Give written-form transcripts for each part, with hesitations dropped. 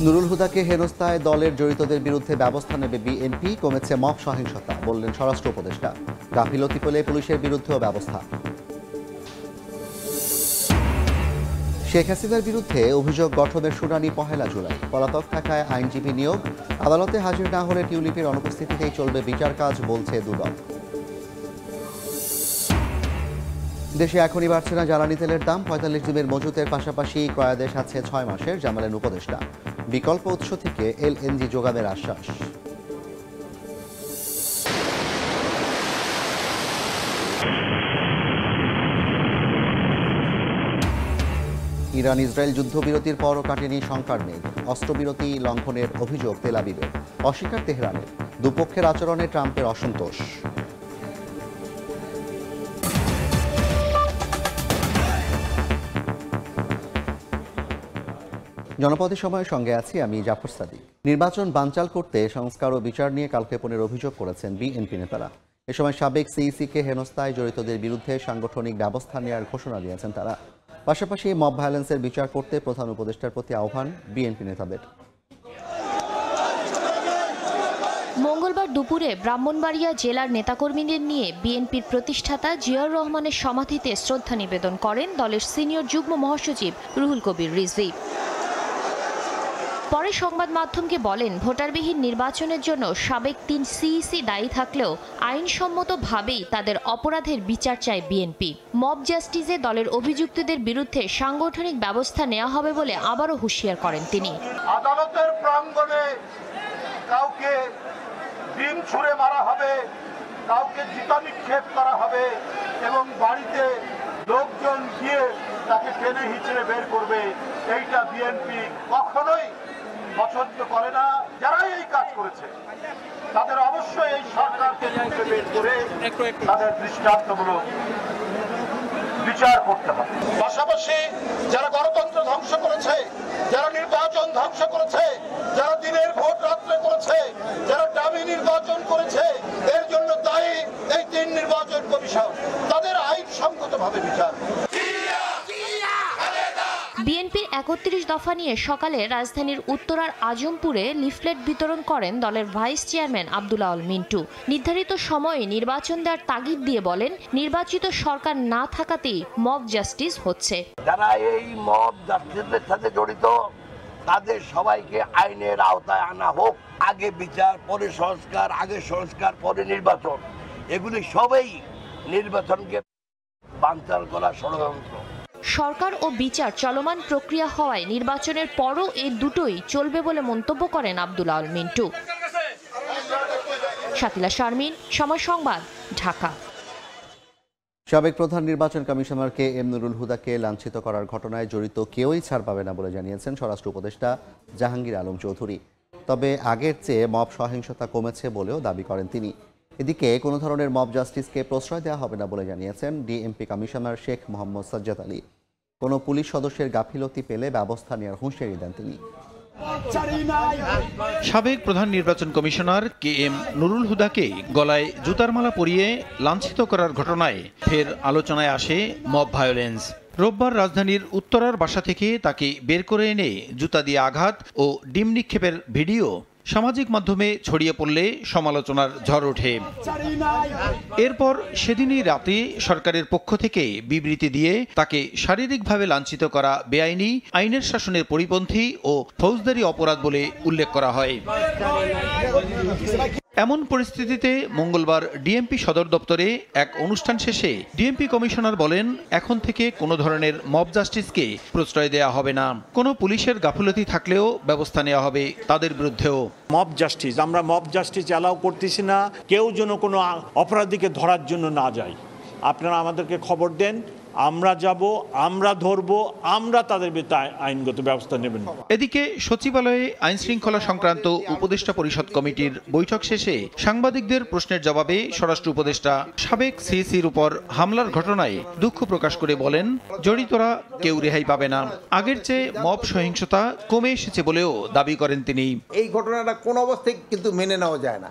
নুরুল হুদাকে হেনস্থায় দলের জড়িতদের বিরুদ্ধে ব্যবস্থা নেবে বিএনপি। কমেছে মব সহিংসতা, বললেন স্বরাষ্ট্র উপদেষ্টা। গাফিলতি পেলে পুলিশের বিরুদ্ধেও ব্যবস্থা। শেখ হাসিনার বিরুদ্ধে অভিযোগ গঠনের শুনানি 1 জুলাই। পলাতক থাকায় আইনজীবী নিয়োগ। আদালতে হাজির না হলে টিউলিপের অনুপস্থিতিতেই চলবে বিচার কাজ, বলছে দুদক। দেশে এখনই বাড়ছে না জ্বালানি তেলের দাম। 45 দিনের মজুতের পাশাপাশি ক্রয়াদেশ আছে 6 মাসের, জানালেন উপদেষ্টা। বিকল্প উৎস থেকে এলএনজি যোগানের আশ্বাস। ইরান ইসরায়েল যুদ্ধবিরতির পরও কাটেনি শঙ্কার মেঘ। অস্ত্রবিরতি লঙ্ঘনের অভিযোগ তেল আবিবের, অস্বীকার তেহরানের। দুপক্ষের আচরণে ট্রাম্পের অসন্তোষ। জনপদের সময়ের সঙ্গে আছি আমি জাফর সাদিক। নির্বাচন বানচাল করতে সংস্কার ও বিচার নিয়ে কালক্ষেপণের অভিযোগ করেছেন বিএনপি নেতারা। এ সময় সাবেক সিইসিকে হেনস্থায় জড়িতদের বিরুদ্ধে সাংগঠনিক ব্যবস্থা নেওয়ার ঘোষণা দিয়েছেন তারা। পাশাপাশি মব ভায়োলেন্সের বিচার করতে প্রধান উপদেষ্টার প্রতি আহ্বান বিএনপি নেতাদের। মঙ্গলবার দুপুরে ব্রাহ্মণবাড়িয়া জেলার নেতাকর্মীদের নিয়ে বিএনপির প্রতিষ্ঠাতা জিয়াউর রহমানের সমাধিতে শ্রদ্ধা নিবেদন করেন দলের সিনিয়র যুগ্ম মহাসচিব রুহুল কবির রিজভী। পরে সংবাদ মাধ্যমকে বলেন, ভোটারবিহীন নির্বাচনের জন্য সাবেক 3 সিইসি দায়ী থাকলেও আইনসম্মতভাবেই তাদের অপরাধের বিচার চায় বিএনপি। মব জাস্টিসে দলের অভিযুক্তদের বিরুদ্ধে সাংগঠনিক ব্যবস্থা নেওয়া হবে বলে আবারও হুঁশিয়ার করেন তিনি। আদালতের প্রাঙ্গণে কাউকে ডিম ছুঁড়ে মারা হবে, কাউকে জিতা নিক্ষেপ করা হবে এবং বাড়িতে লোকজন গিয়ে তাকে টেনে হিচড়ে বের করবে, এইটা বিএনপি কখনোই পছন্দ করে না। যারাই এই কাজ করেছে তাদের অবশ্যই এই সরকারকে খুঁজে বের করে তাদের দৃষ্টান্তমূলক বিচার করতে হবে। পাশাপাশি যারা গণতন্ত্র ধ্বংস করেছে, যারা নির্বাচন ধ্বংস করেছে, যারা দিনের ভোট রাত্রে করেছে, যারা দামি নির্বাচন করেছে, এর জন্য দায়ী এই 3 নির্বাচন কমিশন, তাদের আইনসঙ্গতভাবে বিচার। বিএনপির 31 দফা নিয়ে সকালে রাজধানীর উত্তরার আজমপুরে লিফলেট বিতরণ করেন দলের ভাইস চেয়ারম্যান আব্দুল আউল মিন্টু। নির্ধারিত সময়ে নির্বাচন দেওয়ার তাগিদ দিয়ে বলেন, নির্বাচিত সরকার না থাকাতেই মব জাস্টিস হচ্ছে। যারা এই মব জাস্টিসের সাথে জড়িত তাদের সবাইকে আইনের আওতায় আনা হোক। আগে বিচার, পরে সংস্কার, আগে সংস্কার, পরে নির্বাচন, এগুলি সবই নির্বাচনকে বানচাল করা ষড়যন্ত্র। সরকার ও বিচার চলমান প্রক্রিয়া হওয়ায় নির্বাচনের পরও এই দুটোই চলবে বলে মন্তব্য করেন আব্দুল আউল মিন্টু। শাকিলা শারমিন, সময় সংবাদ, ঢাকা। সাবেক প্রধান নির্বাচন কমিশনার KM নুরুল হুদাকে লাঞ্ছিত করার ঘটনায় জড়িত কেউই ছাড় পাবে না বলে জানিয়েছেন স্বরাষ্ট্র উপদেষ্টা জাহাঙ্গীর আলম চৌধুরী। তবে আগের চেয়ে মব সহিংসতা কমেছে বলেও দাবি করেন তিনি। এদিকে কোনো ধরনের মব জাস্টিসকে প্রশ্রয় দেওয়া হবে না বলে জানিয়েছেন ডিএমপি কমিশনার শেখ মোহাম্মদ সাজ্জাদ আলী। কোনো পুলিশ সদস্যের গাফিলতি পেলে ব্যবস্থা নেওয়ার হুঁশিয়ারি দেন তিনি। সাবেক প্রধান নির্বাচন কমিশনার KM নুরুল হুদাকে গলায় জুতার মালা পরিয়ে লাঞ্ছিত করার ঘটনায় ফের আলোচনায় আসে মব ভায়োলেন্স। রোববার রাজধানীর উত্তরার বাসা থেকে তাকে বের করে এনে জুতা দিয়ে আঘাত ও ডিম নিক্ষেপের ভিডিও সামাজিক মাধ্যমে ছড়িয়ে পড়লে সমালোচনার ঝড় ওঠে। এরপর সেদিনই রাতে সরকারের পক্ষ থেকে বিবৃতি দিয়ে তাকে শারীরিকভাবে লাঞ্ছিত করা বেআইনি, আইনের শাসনের পরিপন্থী ও ফৌজদারি অপরাধ বলে উল্লেখ করা হয়। এমন পরিস্থিতিতে মঙ্গলবার ডিএমপি সদর দপ্তরে এক অনুষ্ঠান শেষে ডিএমপি কমিশনার বলেন, এখন থেকে কোনো ধরনের মব জাস্টিসকে প্রশ্রয় দেওয়া হবে না। কোনো পুলিশের গাফিলতি থাকলেও ব্যবস্থা নেওয়া হবে তাদের বিরুদ্ধেও। মব জাস্টিস, আমরা মব জাস্টিস অ্যালাউ করতেছি না। কেউ যেন কোনো অপরাধীকে ধরার জন্য না যায়। আপনারা আমাদেরকে খবর দেন, আমরা যাব, আমরা ধরব, আমরা তাদের বিরুদ্ধে আইনগত ব্যবস্থা নেবেন। এদিকে সচিবালয়ে আইন শৃঙ্খলা সংক্রান্ত উপদেষ্টা পরিষদ কমিটির বৈঠক শেষে সাংবাদিকদের প্রশ্নের জবাবে স্বরাষ্ট্র উপদেষ্টা সাবেক সিইসির উপর হামলার ঘটনায় দুঃখ প্রকাশ করে বলেন, জড়িতরা কেউ রেহাই পাবে না। আগের চেয়ে মব সহিংসতা কমে এসেছে বলেও দাবি করেন তিনি। এই ঘটনাটা কোন অবস্থায় কিন্তু মেনে নেওয়া যায় না।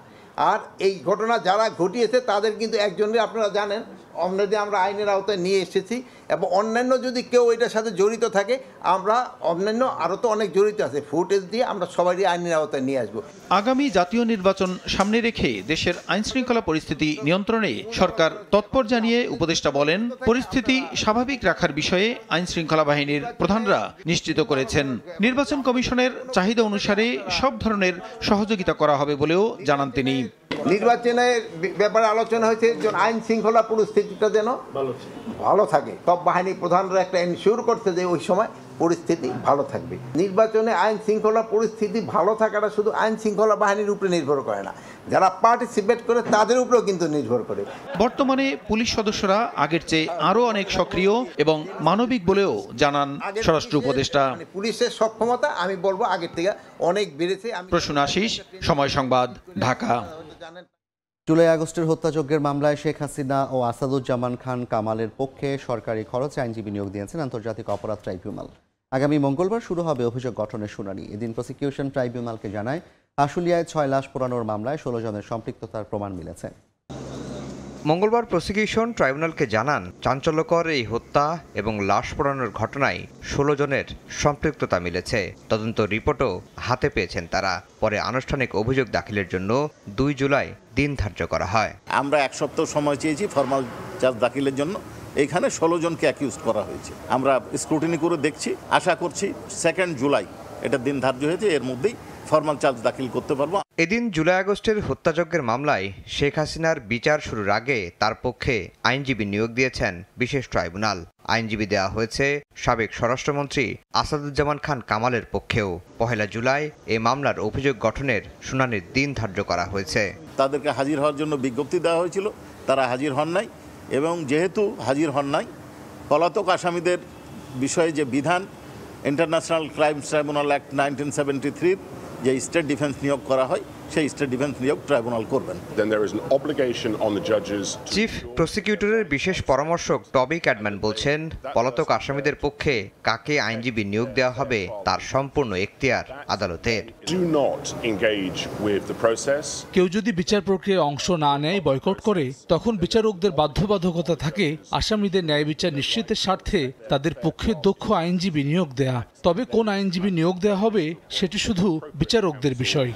আর এই ঘটনা যারা ঘটিয়েছে তাদের কিন্তু একজনের, আপনারা জানেন, অলরেডি আমরা আইনের আওতায় নিয়ে এসেছি এবং অন্যান্য যদি কেউ এটার সাথে জড়িত থাকে আমরা অন্যান্য আরও তো অনেক জড়িত আছে ফুটেজ দিয়ে আমরা সবারই আইনের আওতায় নিয়ে আসবো। আগামী জাতীয় নির্বাচন সামনে রেখে দেশের আইনশৃঙ্খলা পরিস্থিতি নিয়ন্ত্রণে সরকার তৎপর জানিয়ে উপদেষ্টা বলেন, পরিস্থিতি স্বাভাবিক রাখার বিষয়ে আইনশৃঙ্খলা বাহিনীর প্রধানরা নিশ্চিত করেছেন। নির্বাচন কমিশনের চাহিদা অনুসারে সব ধরনের সহযোগিতা করা হবে বলেও জানান তিনি। নির্বাচনের ব্যাপারে আলোচনা হয়েছে যেন আইন শৃঙ্খলা পরিস্থিতিটা যেন ভালো থাকে। সব বাহিনী প্রধানরা একটা এনশিওর করছে যে ওই সময় পরিস্থিতি ভালো থাকবে। নির্বাচনে আইন শৃঙ্খলা পরিস্থিতি ভালো থাকাটা শুধু আইন শৃঙ্খলা বাহিনীর উপরে নির্ভর করে না, যারা পার্টিসিপেট করে তাদের উপরেও কিন্তু নির্ভর করে। বর্তমানে পুলিশ সদস্যরা আগের চেয়ে আরও অনেক সক্রিয় এবং মানবিক বলেও জানান স্বরাষ্ট্র উপদেষ্টা। পুলিশের সক্ষমতা আমি বলবো আগের থেকে অনেক বেড়েছে। প্রসূন আশিস, সময় সংবাদ, ঢাকা। জুলাই আগস্টের হত্যাযজ্ঞের মামলায় শেখ হাসিনা ও আসাদুজ্জামান খান কামালের পক্ষে সরকারি খরচে আইনজীবী নিয়োগ দিয়েছেন আন্তর্জাতিক অপরাধ ট্রাইব্যুনাল। আগামী মঙ্গলবার শুরু হবে অভিযোগ গঠনের শুনানি। এদিন প্রসিকিউশন ট্রাইব্যুনালকে জানায়, আশুলিয়ায় 6 লাশ পোড়ানোর মামলায় 16 জনের সম্পৃক্ততার প্রমাণ মিলেছে। মঙ্গলবার প্রসিকিউশন ট্রাইব্যুনালকে জানান, চাঞ্চল্যকর এই হত্যা এবং লাশ পোড়ানোর ঘটনায় 16 জনের সম্পৃক্ততা মিলেছে। তদন্ত রিপোর্টও হাতে পেয়েছেন তারা। পরে আনুষ্ঠানিক অভিযোগ দাখিলের জন্য 2 জুলাই দিন ধার্য করা হয়। আমরা 1 সপ্তাহ সময় চেয়েছি ফরমাল চার্জ দাখিলের জন্য। এখানে 16 জনকে অ্যাকিউজ করা হয়েছে। আমরা স্ক্রুটিনি করে দেখছি, আশা করছি 2 জুলাই এটা দিন ধার্য হয়েছে, এর মধ্যেই ফরমাল চার্জ দাখিল করতে পারবো। এদিন জুলাই আগস্টের হত্যাযজ্ঞের মামলায় শেখ হাসিনার বিচার শুরুর আগে তার পক্ষে আইনজীবী নিয়োগ দিয়েছেন বিশেষ ট্রাইব্যুনাল। আইনজীবী দেওয়া হয়েছে সাবেক স্বরাষ্ট্রমন্ত্রী আসাদুজ্জামান খান কামালের পক্ষেও। 1 জুলাই এই মামলার অভিযোগ গঠনের শুনানির দিন ধার্য করা হয়েছে। তাদেরকে হাজির হওয়ার জন্য বিজ্ঞপ্তি দেওয়া হয়েছিল, তারা হাজির হন নাই এবং যেহেতু হাজির হন নাই, পলাতক আসামিদের বিষয়ে যে বিধান ইন্টারন্যাশনাল ক্রাইমস ট্রাইব্যুনাল অ্যাক্ট 1973 যে স্টেট ডিফেন্স নিয়োগ করা হয়, সেই স্টেট ডিফেন্স নিয়োগ ট্রাইব্যুনাল করবেন। চিফ প্রসিকিউটরের বিশেষ পরামর্শক টবি ক্যাডম্যান বলছেন, পলাতক আসামিদের পক্ষে কাকে আইনজীবী নিয়োগ দেওয়া হবে তার সম্পূর্ণ এখতিয়ার আদালতের। কেউ যদি বিচার প্রক্রিয়ায় অংশ না নেয়, বয়কট করে, তখন বিচারকদের বাধ্যবাধকতা থাকে আসামিদের ন্যায় বিচার নিশ্চিতের স্বার্থে তাদের পক্ষে দক্ষ আইনজীবী নিয়োগ দেয়া। তবে কোন আইনজীবী নিয়োগ দেওয়া হবে সেটি শুধু বিচারকদের বিষয়।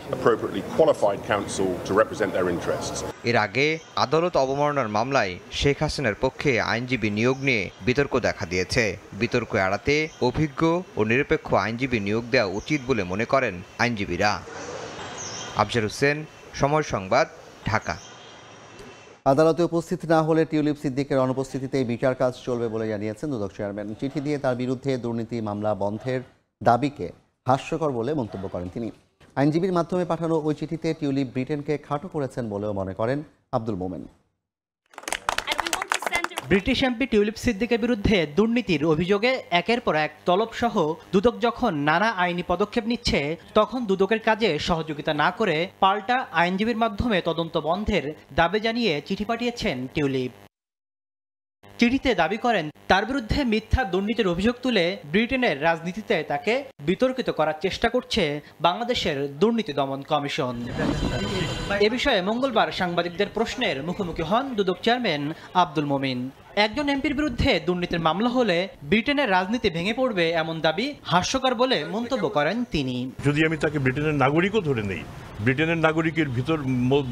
এর আগে আদালত অবমাননার মামলায় শেখ হাসিনার পক্ষে আইনজীবী নিয়োগ নিয়ে বিতর্ক দেখা দিয়েছে। বিতর্ক এড়াতে অভিজ্ঞ ও নিরপেক্ষ আইনজীবী নিয়োগ দেওয়া উচিত বলে মনে করেন আইনজীবীরা। আফজার হোসেন, সময় সংবাদ, ঢাকা। আদালতে উপস্থিত না হলে টিউলিপ সিদ্দিকের অনুপস্থিতিতেই বিচার কাজ চলবে বলে জানিয়েছেন দুদক চেয়ারম্যান। চিঠি দিয়ে তার বিরুদ্ধে দুর্নীতি মামলা বন্ধের দাবিকে হাস্যকর বলে মন্তব্য করেন তিনি। আইনজীবীর মাধ্যমে পাঠানো ওই চিঠিতে টিউলিপ ব্রিটেনকে খাটো করেছেন বলেও মনে করেন Abdul Momen. British MP tulip সিদ্দিকের বিরুদ্ধে দুর্নীতির অভিযোগে একের পর এক তলব সহ দুদক যখন নানা আইনি পদক্ষেপ নিচ্ছে, তখন দুদকের কাজে সহযোগিতা না করে পাল্টা আইনজীবীর মাধ্যমে তদন্ত বন্ধের দাবি জানিয়ে চিঠি পাঠিয়েছেন টিউলিপ। চিঠিতে দাবি করেন, তার বিরুদ্ধে মিথ্যা দুর্নীতির অভিযোগ তুলে ব্রিটেনের রাজনীতিতে তাকে বিতর্কিত করার চেষ্টা করছে বাংলাদেশের দুর্নীতি দমন কমিশন। এ বিষয়ে মঙ্গলবার সাংবাদিকদের প্রশ্নের মুখোমুখি হন দুদক চেয়ারম্যান আব্দুল মোমিন। একজন এমপির বিরুদ্ধে দুর্নীতির মামলা হলে ব্রিটেনের রাজনীতি ভেঙে পড়বে এমন দাবি হাস্যকর বলে মন্তব্য করেন তিনি। যদি আমি তাকে ব্রিটেনের নাগরিকও ধরে নেই, ব্রিটেনের নাগরিকের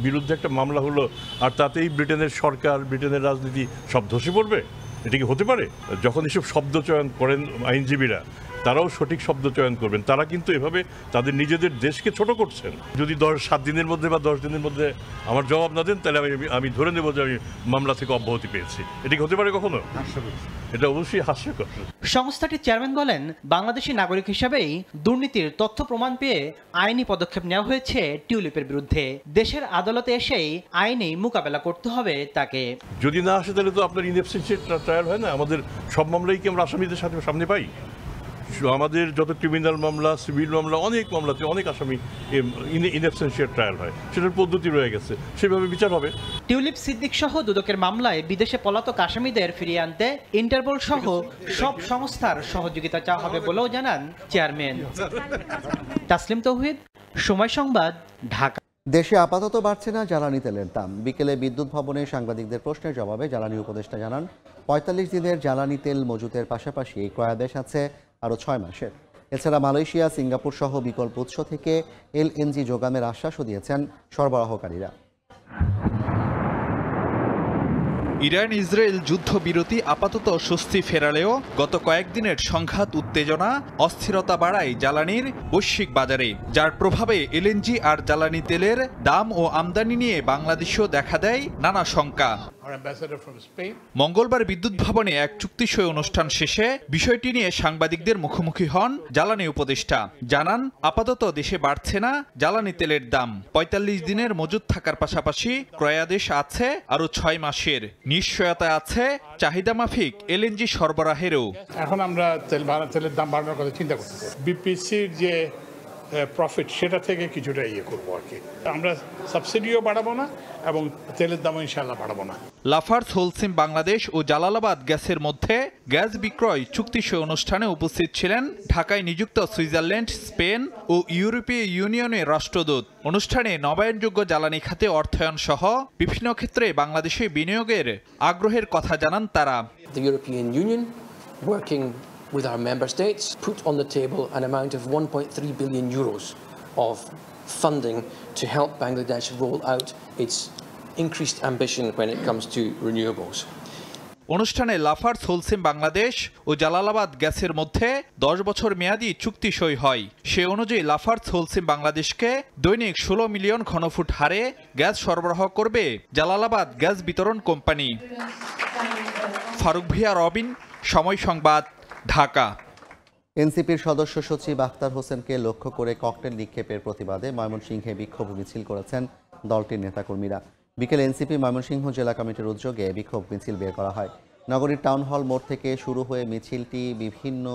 বিরুদ্ধে একটা মামলা হলো আর তাতেই ব্রিটেনের সরকার, ব্রিটেনের রাজনীতি সব ধসে পড়বে, এটা কি হতে পারে? যখন এসব শব্দ চয়ন করেন আইনজীবীরা, তারাও সঠিক শব্দ চয়ন করবেন। তারা কিন্তু এভাবে তাদের নিজেদের দেশকে ছোট করছেন। যদি 7 দিনের মধ্যে বা 10 দিনের মধ্যে আমার জবাব না দেন, তাহলে আমি ধরে নেব যে আমি মামলা থেকে অব্যাহতি পেয়েছি। এটা কি হতে পারে কখনো? এটা অবশ্যই হাস্যকর। সংস্থাটির চেয়ারম্যান বলেন, বাংলাদেশি নাগরিক হিসেবেই দুর্নীতির তথ্য প্রমাণ পেয়ে আইনি পদক্ষেপ নেওয়া হয়েছে টিউলিপের বিরুদ্ধে। দেশের আদালতে এসেই আইনি মোকাবেলা করতে হবে তাকে। যদি না আসে তাহলে তো আপনার ইনএবসেন্সিয়াল ট্রায়াল হয় না। আমাদের সব মামলাই কি আমরা আসামিদের সামনে পাই? আমাদের যত ক্রিমিনাল মামলা, সিভিল মামলা, অনেক মামলাতে অনেক আসামি ইনএবসেন্সিয়াল ট্রায়াল হয়। সেটার পদ্ধতি রয়ে গেছে, সেভাবে বিচার হবে। টিউলিপ সিদ্দিক সহ দুদকের মামলায় বিদেশে পলাতক আসামিদের ফিরিয়ে আনতে ইন্টারপোল সহ সব সংস্থার সহযোগিতা চাওয়া হবে বলেও জানান চেয়ারম্যান। তাসলিম তৌহিদ, সময় সংবাদ, ঢাকা। দেশে আপাতত বাড়ছে না জ্বালানি তেলের দাম। বিকেলে বিদ্যুৎ ভবনে সাংবাদিকদের প্রশ্নের জবাবে জ্বালানি উপদেষ্টা জানান, ৪৫ দিনের জ্বালানি তেল মজুতের পাশাপাশি ক্রয়াদেশ আছে আরও ৬ মাসের। এছাড়া মালয়েশিয়া, সিঙ্গাপুর সহ বিকল্প উৎস থেকে এলএনজি যোগানের আশ্বাসও দিয়েছেন সরবরাহকারীরা। ইরান ইসরায়েল যুদ্ধবিরতি আপাতত স্বস্তি ফেরালেও গত কয়েকদিনের সংঘাত, উত্তেজনা, অস্থিরতা বাড়ায় জ্বালানির বৈশ্বিক বাজারে, যার প্রভাবে এলএনজি আর জ্বালানি তেলের দাম ও আমদানি নিয়ে বাংলাদেশেও দেখা দেয় নানা শঙ্কা। মঙ্গলবার বিদ্যুৎ ভবনে এক চুক্তিসই অনুষ্ঠান শেষে বিষয়টি নিয়ে সাংবাদিকদের মুখোমুখি হন জ্বালানি উপদেষ্টা। জানান, আপাতত দেশে বাড়ছে না জ্বালানি তেলের দাম। ৪৫ দিনের মজুত থাকার পাশাপাশি ক্রয়াদেশ আছে আরও ৬ মাসের। নিশ্চয়তা আছে চাহিদা মাফিক এলএনজি সরবরাহেরও। এখন আমরা তেলের দাম বাড়ানোর কথা চিন্তা করতে পারি। বিপিসির যে প্রফিট সেটা থেকে কিছুটা করবো আর কি। আমরা সাবসিডিও বাড়াবো না এবং তেলের দামও ইনশাআল্লাহ বাড়াবো না। লাফার্জ হোলসিম বাংলাদেশ ও জালালাবাদ গ্যাসের মধ্যে গ্যাস বিক্রয় চুক্তিসই অনুষ্ঠানে উপস্থিত ছিলেন ঢাকায় নিযুক্ত সুইজারল্যান্ড, স্পেন ও ইউরোপীয় ইউনিয়নের রাষ্ট্রদূত। অনুষ্ঠানে নবায়নযোগ্য জ্বালানি খাতে অর্থায়ন সহ বিভিন্ন ক্ষেত্রে বাংলাদেশে বিনিয়োগের আগ্রহের কথা জানান তারা। The European Union, working with our member states, put on the table an amount of 1.3 billion euros of funding to help Bangladesh roll out its increased ambition when it comes to renewables. অনুষ্ঠানে Lafarge Holcim Bangladesh ও জালালাবাদ গ্যাসের মধ্যে 10 বছর মেয়াদী চুক্তি সই হয়। সে অনুযায়ী Lafarge Holcim বাংলাদেশকে দৈনিক 16 মিলিয়ন ঘনফুট হারে গ্যাস সরবরাহ করবে জালালাবাদ গ্যাস বিতরণ কোম্পানি। ফারুক ভিয়া, রবিন, সময় সংবাদ, ঢাকা। এনসিপির সদস্য সচিব আখতার হোসেনকে লক্ষ্য করে ককটেল নিক্ষেপের প্রতিবাদে ময়মনসিংহে বিক্ষোভ মিছিল করেছেন দলটির নেতাকর্মীরা। বিকেলে এনসিপি ময়মনসিংহ জেলা কমিটির উদ্যোগে বিক্ষোভ মিছিল বের করা হয়। নগরীর টাউন হল মোড় থেকে শুরু হয়ে মিছিলটি বিভিন্ন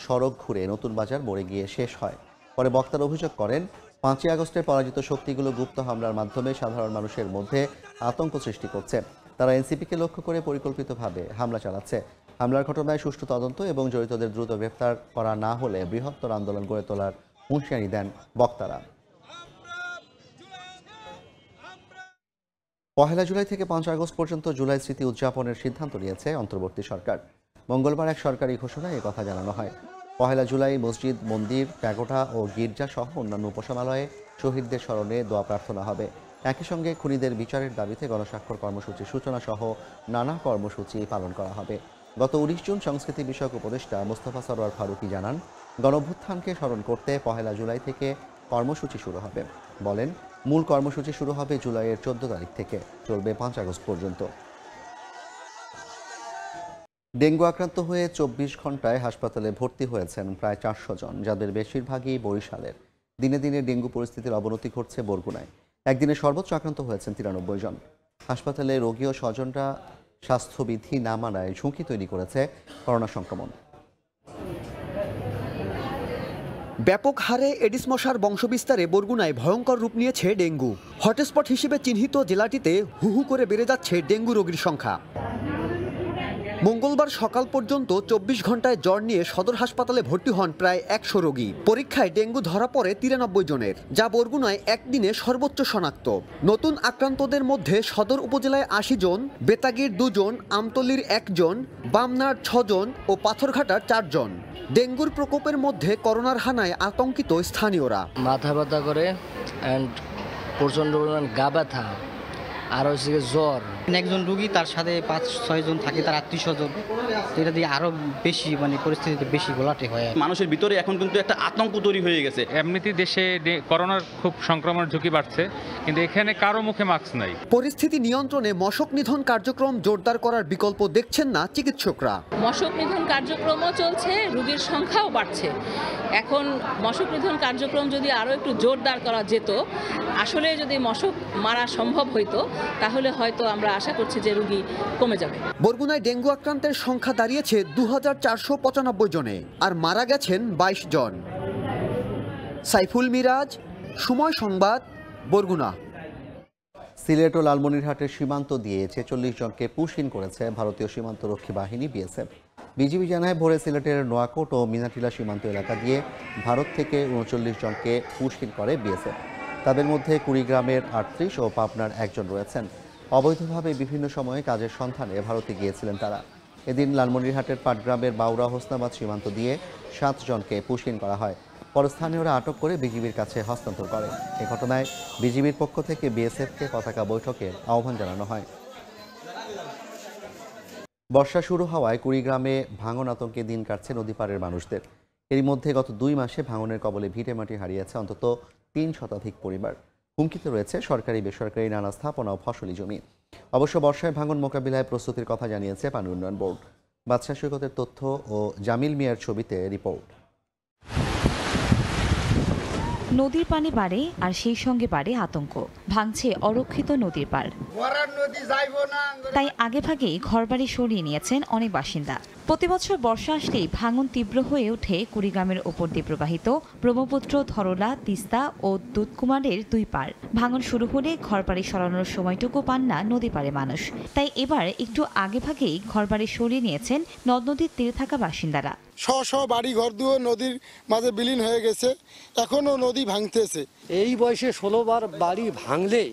সড়ক ঘুরে নতুন বাজার মোড়ে গিয়ে শেষ হয়। পরে বক্তারা অভিযোগ করেন, 5ই আগস্টে পরাজিত শক্তিগুলো গুপ্ত হামলার মাধ্যমে সাধারণ মানুষের মধ্যে আতঙ্ক সৃষ্টি করছে। তারা এনসিপিকে লক্ষ্য করে পরিকল্পিতভাবে হামলা চালাচ্ছে। হামলার ঘটনায় সুষ্ঠু তদন্ত এবং জড়িতদের দ্রুত গ্রেফতার করা না হলে বৃহত্তর আন্দোলন গড়ে তোলার হুঁশিয়ারি দেন বক্তারা। 1 জুলাই থেকে 5 আগস্ট পর্যন্ত জুলাই স্মৃতি উদযাপনের সিদ্ধান্ত নিয়েছে অন্তর্বর্তী সরকার। মঙ্গলবার এক সরকারি ঘোষণায় এ কথা জানানো হয়। 1 জুলাই মসজিদ, মন্দির, প্যাগোডা ও গির্জা সহ অন্যান্য উপাসনালয়ে শহীদদের স্মরণে দোয়া প্রার্থনা হবে। একই সঙ্গে খুনিদের বিচারের দাবিতে গণস্বাক্ষর কর্মসূচির সূচনা সহ নানা কর্মসূচি পালন করা হবে। গত 19 জুন সংস্কৃতি বিষয়ক উপদেষ্টা মোস্তফা সরোয়ার ফারুকী জানান, গণঅভ্যুত্থানকে স্মরণ করতে 1 জুলাই থেকে কর্মসূচি শুরু হবে। বলেন, মূল কর্মসূচি শুরু হবে জুলাইয়ের 14 তারিখ থেকে, চলবে 5 আগস্ট পর্যন্ত। ডেঙ্গু আক্রান্ত হয়ে 24 ঘন্টায় হাসপাতালে ভর্তি হয়েছেন প্রায় 400 জন, যাদের বেশিরভাগই বরিশালের। দিনে দিনে ডেঙ্গু পরিস্থিতির অবনতি ঘটছে বরগুনায়। একদিনে সর্বোচ্চ আক্রান্ত হয়েছেন 93 জন। হাসপাতালে রোগী ও স্বজনরা স্বাস্থ্যবিধি না মানায় ঝুঁকি তৈরি করেছে করোনা সংক্রমণ। ব্যাপক হারে এডিস মশার বংশবিস্তারে বরগুনায় ভয়ঙ্কর রূপ নিয়েছে ডেঙ্গু। হটস্পট হিসেবে চিহ্নিত জেলাটিতে হু হু করে বেড়ে যাচ্ছে ডেঙ্গু রোগীর সংখ্যা। মঙ্গলবার সকাল পর্যন্ত 24 ঘন্টায় জ্বর নিয়ে সদর হাসপাতালে ভর্তি হন প্রায় 100 রোগী। পরীক্ষায় ডেঙ্গু ধরা পড়ে 93 জনের, যা বরগুনায় একদিনে সর্বোচ্চ শনাক্ত। নতুন আক্রান্তদের মধ্যে সদর উপজেলায় 80 জন, বেতাগীর 2 জন, আমতলির 1 জন, বামনার 6 জন ও পাথরঘাটার 4 জন। ডেঙ্গুর প্রকোপের মধ্যে করোনার হানায় আতঙ্কিত স্থানীয়রা। মাথা ব্যথা করে অ্যান্ড প্রচণ্ড পরিমাণ গা ব্যথা আর হচ্ছে জ্বর। একজন রুগী তার সাথে 5-6 জন থাকে, তার আত্মীয়স্বজন, এটা দিয়ে আরো বেশি পরিস্থিতিতে বেশি ঘোলাটে হয়। মানুষের ভিতরে এখন কিন্তু একটা আতঙ্ক তৈরি হয়ে গেছে। এমনিতেই দেশে করোনার খুব সংক্রমণের ঝুঁকি বাড়ছে, কিন্তু এখানে কারো মুখে মাস্ক নাই। পরিস্থিতি নিয়ন্ত্রণে মশক নিধন কার্যক্রম জোরদার করার বিকল্প দেখছেন না চিকিৎসকরা। মশক নিধন কার্যক্রমও চলছে, রোগীর সংখ্যাও বাড়ছে। এখন মশক নিধন কার্যক্রম যদি আরো একটু জোরদার করা যেত, আসলে যদি মশক মারা সম্ভব হইতো, তাহলে হয়তো আমরা আশা করছি যে রোগী কমে যাবে। বরগুনায় ডেঙ্গু আক্রান্তের সংখ্যা দাঁড়িয়েছে 2495 জনে, আর মারা গেছেন 22 জন। সাইফুল মিরাজ, সময় সংবাদ, বরগুনা। সিলেট ও লালমনিরহাটের সীমান্ত দিয়ে 46 জনকে পুশইন করেছে ভারতীয় সীমান্তরক্ষী বাহিনী বিএসএফ। বিজিবি জানায়, ভোরে সিলেটের নোয়াকোট ও মিনাটিলা সীমান্ত এলাকা দিয়ে ভারত থেকে 39 জনকে পুশইন করে বিএসএফ। তাদের মধ্যে কুড়িগ্রামের ৩৮ ও পাবনার একজন রয়েছেন। অবৈধভাবে বিভিন্ন সময়ে কাজের সন্ধানে ভারতে গিয়েছিলেন তারা। এদিন লালমনিরহাটের পাটগ্রামের বাউরা হোসনাবাদ সীমান্ত দিয়ে 7 জনকে পুশকিন করা হয়। পরে স্থানীয়রা আটক করে বিজিবির কাছে হস্তান্তর করে। এ ঘটনায় বিজিবির পক্ষ থেকে বিএসএফকে পতাকা বৈঠকের আহ্বান জানানো হয়। বর্ষা শুরু হওয়ায় কুড়িগ্রামে ভাঙন আতঙ্কে দিন কাটছে নদীপাড়ের মানুষদের। এরই মধ্যে গত 2 মাসে ভাঙনের কবলে ভিটেমাটি হারিয়েছে অন্তত 3 শতাধিক পরিবার। হুমকিতে রয়েছে সরকারি বেসরকারি নানা স্থাপনা ও ফসলি জমি। অবশ্য বর্ষায় ভাঙন মোকাবিলায় প্রস্তুতির কথা জানিয়েছে পানি উন্নয়ন বোর্ড। বাদশা সৈকতের তথ্য ও জামিল মিয়ার ছবিতে রিপোর্ট। নদীর পানি বাড়ে আর সেই সঙ্গে বাড়ে আতঙ্ক। ভাঙছে অরক্ষিত নদীর পাড়। তাই আগেভাগেই ঘরবাড়ি সরিয়ে নিয়েছেন অনেক বাসিন্দা। প্রতিবছর বর্ষা আসলেই ভাঙন তীব্র হয়ে ওঠে কুড়িগ্রামের ওপর দিয়ে প্রবাহিত ব্রহ্মপুত্র, ধরলা, তিস্তা ও দুধকুমারের 2 পাড়। ভাঙন শুরু হলে ঘরবাড়ি সরানোর সময়টুকু পান না নদী পাড়ে মানুষ। তাই এবার একটু আগেভাগেই ঘরবাড়ি সরিয়ে নিয়েছেন নদ নদীর তীরে থাকা বাসিন্দারা। শহ বাড়ি ঘর দুয়ার নদীর মাঝে বিলীন হয়ে গেছে, এখনো নদী ভাঙতেছে। এই বয়সে 16 বার বাড়ি ভাঙলে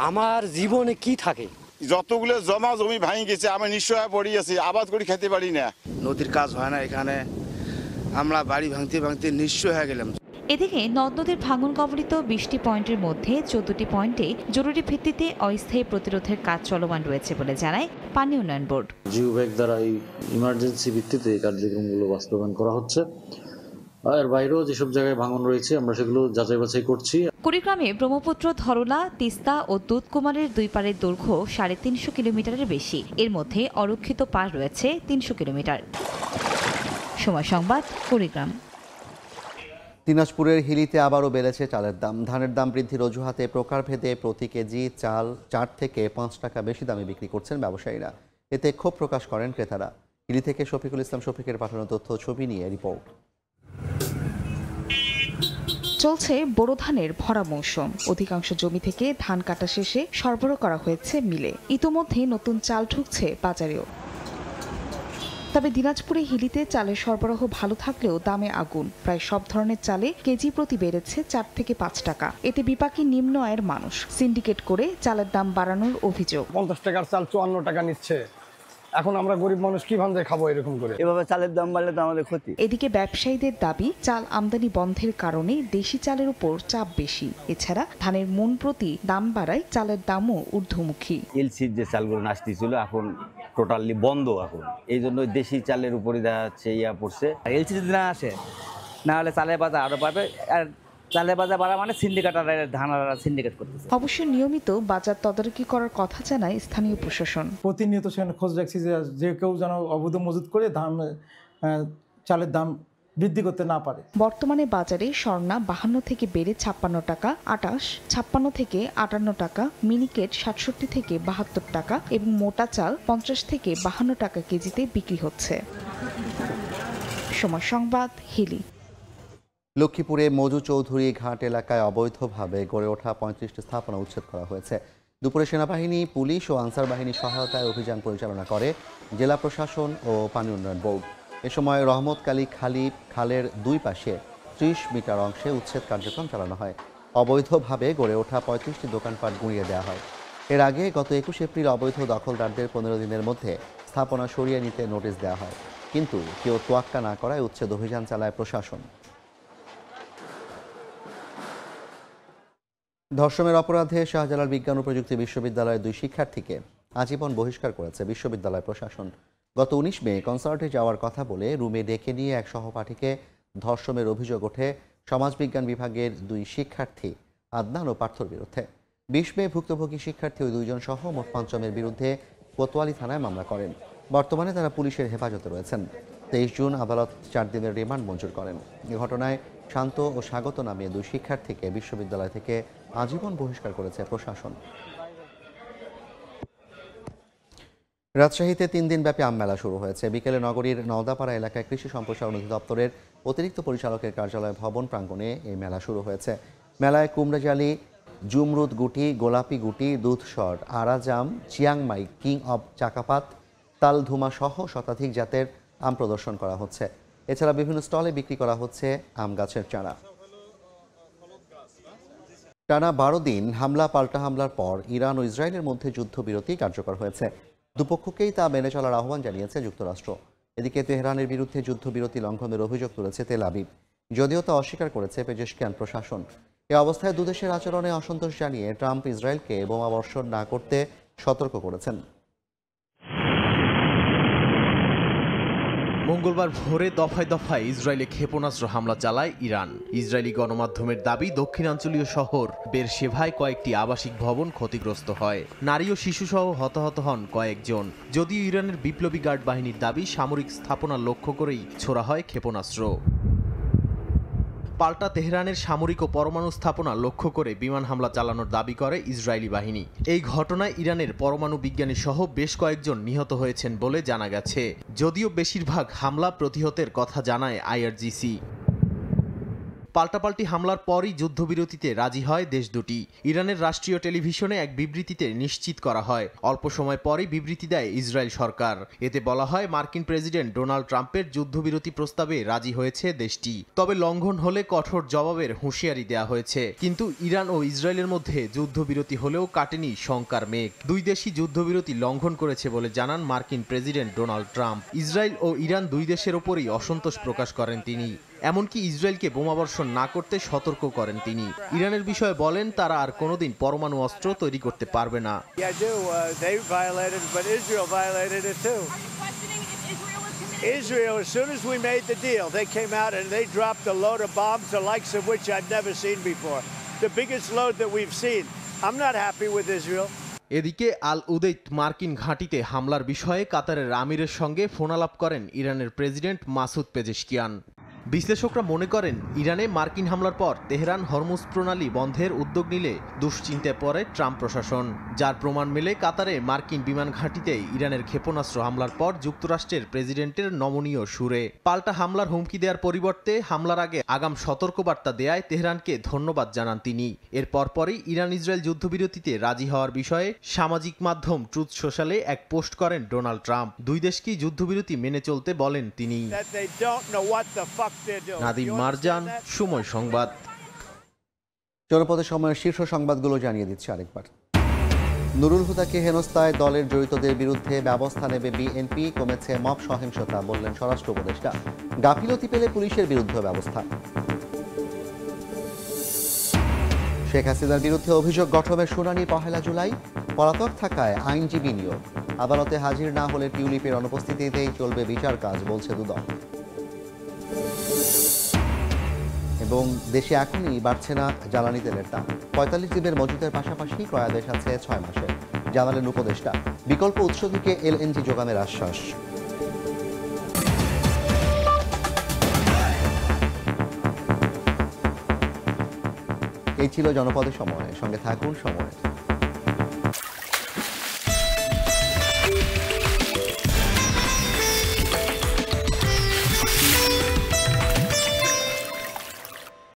আমার জীবনে কি থাকে? যতগুলো জমা জমি ভাঙি গেছে, আমি নিশ্চয় পড়ে আছি, আবাদ করে খেতে পারি না। নদীর কাজ হয় না এখানে, আমরা বাড়ি ভাঙতে ভাঙতে নিঃস্ব হয়ে গেলাম। এদিকে নদ নদীর ভাঙন কবলিত 20টি পয়েন্টের মধ্যে 14টি পয়েন্টে জরুরি ভিত্তিতে অস্থায়ী প্রতিরোধের কাজ চলমান রয়েছে বলে জানায় পানি উন্নয়ন বোর্ড। জিওব্যাগ দ্বারা এই ইমার্জেন্সি ভিত্তিতে কার্যক্রমগুলো বাস্তবায়ন করা হচ্ছে। এর বাইরেও যেসব জায়গায় ভাঙন রয়েছে আমরা সেগুলো যাচাই বাছাই করছি। কুড়িগ্রামে ব্রহ্মপুত্র, ধরলা, তিস্তা ও দুধকুমারের 2 পাড়ের দৈর্ঘ্য 350 কিলোমিটারের বেশি। এর মধ্যে অরক্ষিত পাড় রয়েছে 300 কিলোমিটার। সময় সংবাদ, কুড়িগ্রাম। দিনাজপুরের হিলিতে আবারও বেড়েছে চালের দাম। ধানের দাম বৃদ্ধির অজুহাতে প্রকারভেদে প্রতি কেজি চাল 4 থেকে 5 টাকা বেশি দামে বিক্রি করছেন ব্যবসায়ীরা। এতে ক্ষোভ প্রকাশ করেন ক্রেতারা। হিলি থেকে শফিকুল ইসলাম শফিকের পাঠানো তথ্য ছবি নিয়ে রিপোর্ট। চলছে বোরো ধানের ভরা মৌসুম। অধিকাংশ জমি থেকে ধান কাটা শেষে সরবরাহ করা হয়েছে মিলে। ইতোমধ্যে নতুন চাল ঢুকছে বাজারেও। তবে দিনাজপুরে হিলিতে চালের সরবরাহ ভালো থাকলেও দামে আগুন। প্রায় সব ধরনের চালে কেজি প্রতি বেড়েছে 4 থেকে 5 টাকা। এতে বিপাকী নিম্ন আয়ের মানুষ। সিন্ডিকেট করে চালের দাম বাড়ানোর অভিযোগ। 50 টাকার চাল 54 টাকা নিচ্ছে। এখন আমরা গরিব মানুষ কিভাবে খাবো এরকম করে? এভাবে চালের দাম বাড়লে তো আমাদের ক্ষতি। এদিকে ব্যবসায়ীদের দাবি, চাল আমদানি বন্ধের কারণে দেশি চালের উপর চাপ বেশি। এছাড়া ধানের মন প্রতি দাম বাড়ায় চালের দামও ঊর্ধ্বমুখী। এলসির যে চালগুলো আসতেছিল এখন টোটালি বন্ধ। এখন এই জন্য দেশি চালের উপরে দেখা যাচ্ছে পড়ছে। এলসি যদি না আসে, না হলে চালের বাজার আরো বাড়বে। আর চালের বাজার বাড়া মানে ধানারা সিন্ডিকেট করতেছে। অবশ্য নিয়মিত বাজার তদারকি করার কথা জানায় স্থানীয় প্রশাসন। প্রতিনিয়ত সেখানে খোঁজ রাখছি যে কেউ যেন অবৈধ মজুত করে চালের দাম বৃদ্ধি করতে না পারে। বর্তমানে বাজারে স্বর্ণা 52 থেকে বেড়ে 56 টাকা, আটাশ 56 থেকে 58 টাকা, মিনিকেট 67 থেকে 72 টাকা এবং মোটা চাল 50 থেকে 52 টাকা কেজিতে বিক্রি হচ্ছে। সময় সংবাদ, হিলি। লক্ষ্মীপুরে মজু চৌধুরী ঘাট এলাকায় অবৈধভাবে গড়ে ওঠা 35টি স্থাপনা উচ্ছেদ করা হয়েছে। দুপুরে সেনাবাহিনী, পুলিশ ও আনসার বাহিনীর সহায়তায় অভিযান পরিচালনা করে জেলা প্রশাসন ও পানি উন্নয়ন বোর্ড। এ সময় রহমতকালী খালের 2 পাশে 30 মিটার অংশে উচ্ছেদ কার্যক্রম চালানো হয়। অবৈধভাবে গড়ে ওঠা 35টি দোকানপাট গুঁড়িয়ে দেওয়া হয়। এর আগে গত 21 এপ্রিল অবৈধ দখলদারদের 15 দিনের মধ্যে স্থাপনা সরিয়ে নিতে নোটিশ দেওয়া হয়, কিন্তু কেউ তোয়াক্কা না করায় উচ্ছেদ অভিযান চালায় প্রশাসন। ধর্ষণের অপরাধে শাহজালাল বিজ্ঞান ও প্রযুক্তি বিশ্ববিদ্যালয়ের 2 শিক্ষার্থীকে আজীবন বহিষ্কার করেছে বিশ্ববিদ্যালয় প্রশাসন। গত 19 মে কনসার্টে যাওয়ার কথা বলে রুমে ডেকে নিয়ে এক সহপাঠীকে ধর্ষণের অভিযোগ ওঠে সমাজবিজ্ঞান বিভাগের 2 শিক্ষার্থী আদনান ও পার্থর বিরুদ্ধে। 20 মে ভুক্তভোগী শিক্ষার্থী ওই 2 জন সহ মোট 5 জনের বিরুদ্ধে কোতোয়ালি থানায় মামলা করেন। বর্তমানে তারা পুলিশের হেফাজতে রয়েছেন। 23 জুন আদালত 4 দিনের রিমান্ড মঞ্জুর করেন। এ ঘটনায় শান্ত ও স্বাগত নামে 2 শিক্ষার্থীকে বিশ্ববিদ্যালয় থেকে আজীবন বহিষ্কার করেছে প্রশাসন। রাজশাহীতে 3 দিনব্যাপী আম মেলা শুরু হয়েছে। বিকেলে নগরীর নওদাপাড়া এলাকায় কৃষি সম্প্রসারণ অধিদপ্তরের অতিরিক্ত পরিচালকের কার্যালয় ভবন প্রাঙ্গণে এই মেলা শুরু হয়েছে। মেলায় কুমড়াজালি, জুমরুদ গুটি, গোলাপি গুটি, দুধসর, আরাজাম, চিয়াংমাই, কিং অব চাকাপাত, তালধুমা সহ শতাধিক জাতের আম প্রদর্শন করা হচ্ছে। এছাড়া বিভিন্ন স্টলে বিক্রি করা হচ্ছে আম গাছের চারা। টানা 12 দিন হামলা পাল্টা হামলার পর ইরান ও ইসরায়েলের মধ্যে যুদ্ধবিরতি কার্যকর হয়েছে। দুপক্ষকেই তা মেনে চলার আহ্বান জানিয়েছে যুক্তরাষ্ট্র। এদিকে তেহরানের বিরুদ্ধে যুদ্ধবিরতি লঙ্ঘনের অভিযোগ তুলেছে তেল আবিব, যদিও তা অস্বীকার করেছে পেজেশকিয়ান প্রশাসন। এ অবস্থায় দুদেশের আচরণে অসন্তোষ জানিয়ে ট্রাম্প ইসরায়েলকে বোমাবর্ষণ না করতে সতর্ক করেছেন। মঙ্গলবার ভোরে দফায় দফায় ইসরায়েলে ক্ষেপণাস্ত্র হামলা চালায় ইরান। ইসরায়েলি গণমাধ্যমের দাবি, দক্ষিণাঞ্চলীয় শহর বেরশেভায় কয়েকটি আবাসিক ভবন ক্ষতিগ্রস্ত হয়। নারী ও শিশুসহ হতাহত হন কয়েকজন। যদিও ইরানের বিপ্লবী গার্ড বাহিনীর দাবি, সামরিক স্থাপনা লক্ষ্য করেই ছোড়া হয় ক্ষেপণাস্ত্র। পাল্টা তেহরানের সামরিক ও পরমাণু স্থাপনা লক্ষ্য করে বিমান হামলা চালানোর দাবি করে ইসরায়েলি বাহিনী। এই ঘটনায় ইরানের পরমাণু বিজ্ঞানী সহ বেশ কয়েকজন নিহত হয়েছেন বলে জানা গেছে। যদিও বেশিরভাগ হামলা প্রতিহতের কথা জানায় আইআরজিসি। পাল্টাপাল্টি হামলার পরই যুদ্ধবিরতিতে রাজি হয় দেশ দুটি। ইরানের রাষ্ট্রীয় টেলিভিশনে এক বিবৃতিতে নিশ্চিত করা হয়, অল্প সময় পরই বিবৃতি দেয় ইসরায়েল সরকার। এতে বলা হয়, মার্কিন প্রেসিডেন্ট ডোনাল্ড ট্রাম্পের যুদ্ধবিরতি প্রস্তাবে রাজি হয়েছে দেশটি, তবে লঙ্ঘন হলে কঠোর জবাবের হুঁশিয়ারি দেওয়া হয়েছে। কিন্তু ইরান ও ইসরায়েলের মধ্যে যুদ্ধবিরতি হলেও কাটেনি শঙ্কার মেঘ। দুই দেশই যুদ্ধবিরতি লঙ্ঘন করেছে বলে জানান মার্কিন প্রেসিডেন্ট ডোনাল্ড ট্রাম্প। ইসরায়েল ও ইরান দুই দেশের ওপরই অসন্তোষ প্রকাশ করেন তিনি। এমনকি ইসরায়েলকে বোমাবর্ষণ না করতে সতর্ক করেন তিনি। ইরানের বিষয়ে বলেন, তারা আর কোনোদিন পরমাণু অস্ত্র তৈরি করতে পারবে না। Israel, as soon as we made the deal, they came out and they dropped a load of bombs, the likes of which I've never seen before. The biggest load that we've seen. I'm not happy with Israel. এদিকে আল উদেইদ মার্কিন ঘাঁটিতে হামলার বিষয়ে কাতারের আমিরের সঙ্গে ফোনালাপ করেন ইরানের প্রেসিডেন্ট মাসুদ পেজেশকিয়ান। বিশ্লেষকরা মনে করেন, ইরানে মার্কিন হামলার পর তেহরান হরমুজ প্রণালী বন্ধের উদ্যোগ নিলে দুশ্চিন্তায় পড়ে ট্রাম্প প্রশাসন। যার প্রমাণ মেলে কাতারে মার্কিন বিমান ঘাঁটিতে ইরানের ক্ষেপণাস্ত্র হামলার পর যুক্তরাষ্ট্রের প্রেসিডেন্টের নমনীয় সুরে। পাল্টা হামলার হুমকি দেওয়ার পরিবর্তে হামলার আগে আগাম সতর্কবার্তা দেয়ায় তেহরানকে ধন্যবাদ জানান তিনি। এর পরপরই ইরান ইসরায়েল যুদ্ধবিরতিতে রাজি হওয়ার বিষয়ে সামাজিক মাধ্যম ট্রুথ সোশ্যালে এক পোস্ট করেন ডোনাল্ড ট্রাম্প। দুই দেশকেই যুদ্ধবিরতি মেনে চলতে বলেন তিনি। নাদিম মারজান, সময় সংবাদ। জনপদের সময়ের শীর্ষ সংবাদগুলো জানিয়ে দিচ্ছে আরেকবার। নুরুল হুদাকে হেনস্থায় দলের জড়িতদের বিরুদ্ধে ব্যবস্থা নেবে বিএনপি, কমেছে মব সহিংসতা, বললেন স্বরাষ্ট্র উপদেষ্টা। গাফিলতি পেলে পুলিশের বিরুদ্ধে ব্যবস্থা। শেখ হাসিনার বিরুদ্ধে অভিযোগ গঠনের শুনানি 1 জুলাই, পলাতক থাকায় আইনজীবী নিয়োগ। আদালতে হাজির না হলে টিউলিপের অনুপস্থিতিতেই চলবে বিচার কাজ, বলছে দুদক। এবং দেশে এখনই বাড়ছে না জ্বালানি তেলের দাম। 45 দিনের মজুদের পাশাপাশি ক্রয়াদেশ আছে 6 মাসের, জানালেন উপদেষ্টা। বিকল্প উৎস থেকে এলএনজি যোগানের আশ্বাস। এই ছিল জনপদের সময়। সঙ্গে থাকুন সময়।